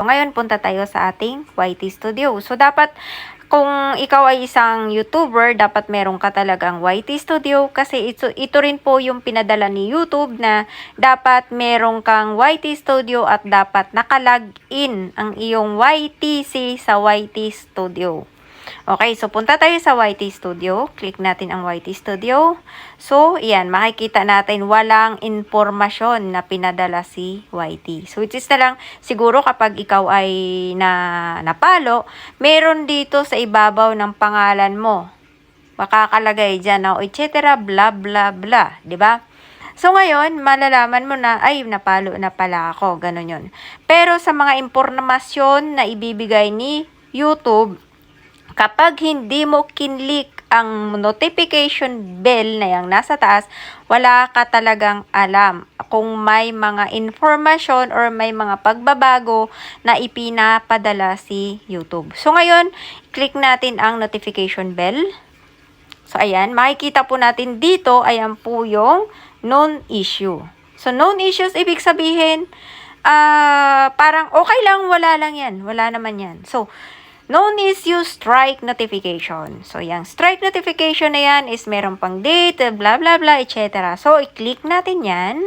So, ngayon punta tayo sa ating YT Studio. So, dapat kung ikaw ay isang YouTuber, dapat meron ka talagang YT Studio kasi ito rin po yung pinadala ni YouTube na dapat meron kang YT Studio at dapat nakalagin ang iyong YTC sa YT Studio. Okay, so punta tayo sa YT Studio. Click natin ang YT Studio. So, yan, makikita natin walang impormasyon na pinadala si YT. So, it is na lang, siguro kapag ikaw ay napalo, meron dito sa ibabaw ng pangalan mo. Makakalagay dyan, etc. blah blah blah, di ba? So, ngayon, malalaman mo na, ay, napalo na pala ako, ganun yun. Pero sa mga impormasyon na ibibigay ni YouTube, kapag hindi mo kinlik ang notification bell na yung nasa taas, wala ka talagang alam kung may mga informasyon or may mga pagbabago na ipinapadala si YouTube. So, ngayon, click natin ang notification bell. So, ayan, makikita po natin dito, ayan po yung known issue. So, known issues, ibig sabihin, parang okay lang, wala lang yan. Wala naman yan. So, known issue strike notification. So, yung strike notification na yan is meron pang date, blah, blah, blah, etc. So, i-click natin yan.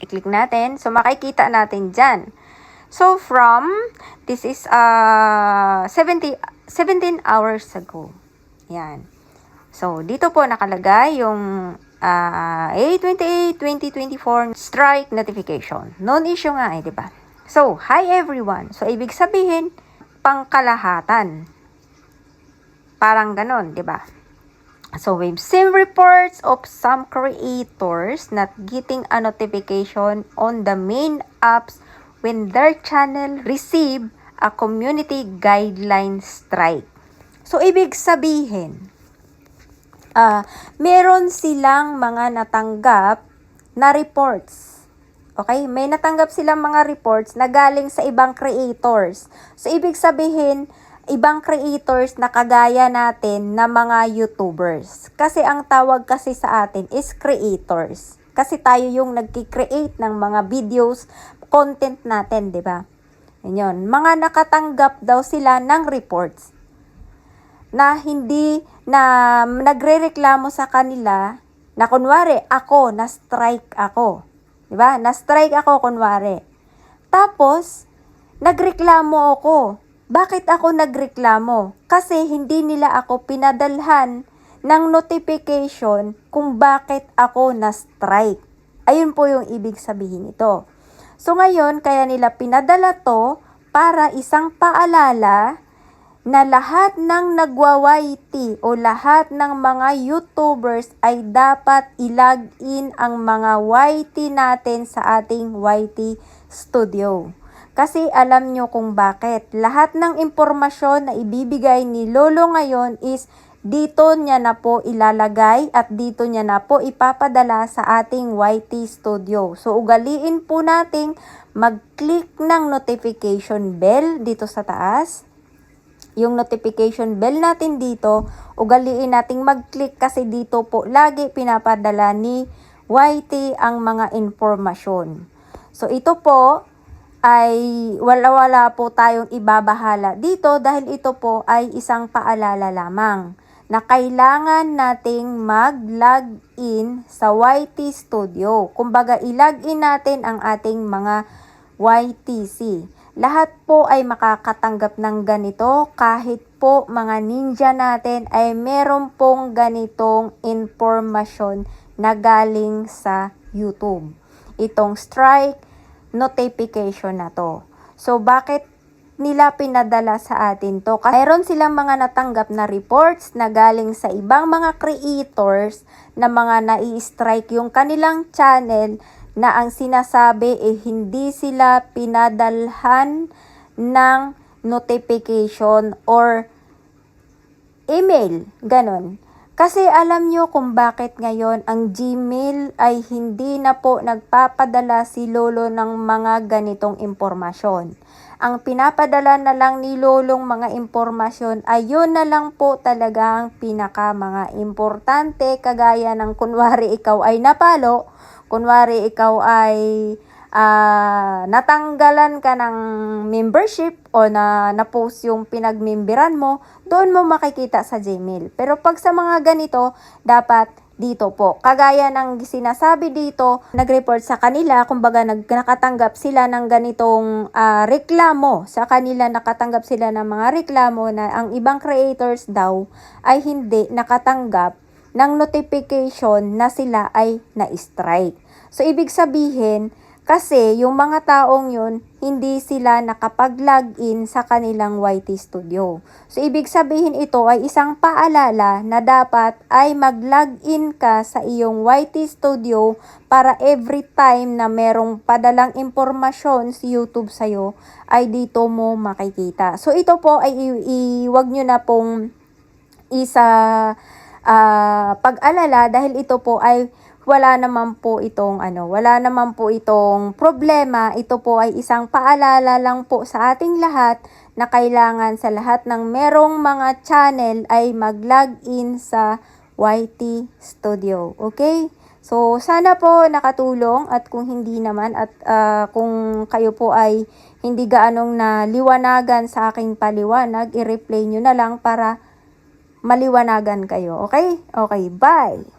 I-click natin. So, makikita natin dyan. So, this is 17 hours ago. Yan. So, dito po nakalagay yung 8/28/2024 strike notification. Known issue nga eh, diba? So, hi everyone. So, ibig sabihin, pangkalahatan. Parang ganon, di ba? So, we've seen reports of some creators not getting a notification on the main apps when their channel receive a community guideline strike. So, ibig sabihin, meron silang mga natanggap na reports. Okay? May natanggap silang mga reports na galing sa ibang creators. So, ibig sabihin, ibang creators na kagaya natin na mga YouTubers. Kasi ang tawag kasi sa atin is creators. Kasi tayo yung nagki-create ng mga videos, content natin, di ba? Yun. Mga nakatanggap daw sila ng reports na hindi na nagrereklamo sa kanila na kunwari ako, na-strike ako. Diba? Na-strike ako kunwari. Tapos, nagreklamo ako. Bakit ako nagreklamo? Kasi hindi nila ako pinadalhan ng notification kung bakit ako na-strike. Ayun po yung ibig sabihin nito. So, ngayon, kaya nila pinadala to para isang paalala na lahat ng nagwa-YT o lahat ng mga YouTubers ay dapat i-login ang mga YT natin sa ating YT Studio. Kasi alam nyo kung bakit. Lahat ng impormasyon na ibibigay ni Lolo ngayon is dito niya na po ilalagay at dito niya na po ipapadala sa ating YT Studio. So, ugaliin po nating mag-click ng notification bell dito sa taas. Yung notification bell natin dito, ugaliin nating mag-click kasi dito po lagi pinapadala ni YT ang mga informasyon. So, ito po ay wala po tayong ibabahala dito dahil ito po ay isang paalala lamang na kailangan nating mag-login sa YT Studio. Kumbaga, i-login natin ang ating mga YTC. Lahat po ay makakatanggap ng ganito kahit po mga ninja natin ay meron pong ganitong informasyon na galing sa YouTube. Itong strike notification na to. So, bakit nila pinadala sa atin to? Kasi meron silang mga natanggap na reports na galing sa ibang mga creators na mga nai-strike yung kanilang channel na ang sinasabi hindi sila pinadalhan ng notification or email, ganon. Kasi alam nyo kung bakit ngayon ang Gmail ay hindi na po nagpapadala si Lolo ng mga ganitong impormasyon. Ang pinapadala na lang ni Lolong mga impormasyon ay yun na lang po talaga ang pinaka mga importante, kagaya ng kunwari ikaw ay napalo, kunwari ikaw ay natanggalan ka ng membership o na-post yung pinagmemberan mo, doon mo makikita sa Gmail. Pero pag sa mga ganito, dapat dito po. Kagaya ng sinasabi dito, nag-report sa kanila, kumbaga nakatanggap sila ng ganitong reklamo. Sa kanila nakatanggap sila ng mga reklamo na ang ibang creators daw ay hindi nakatanggap ng notification na sila ay na-strike. So, ibig sabihin, kasi yung mga taong yun, hindi sila nakapag-login sa kanilang YT Studio. So, ibig sabihin ito ay isang paalala na dapat ay mag-login ka sa iyong YT Studio para every time na merong padalang impormasyon si YouTube sa'yo, ay dito mo makikita. So, ito po ay wag nyo na pong pag-alala dahil ito po ay wala naman po itong problema. Ito po ay isang paalala lang po sa ating lahat na kailangan sa lahat ng merong mga channel ay mag-login sa YT Studio. Okay? So, sana po nakatulong at kung hindi naman at kung kayo po ay hindi gaanong naliwanagan sa aking paliwanag, i-replay nyo na lang para maliwanagan kayo. Okay? Okay, bye!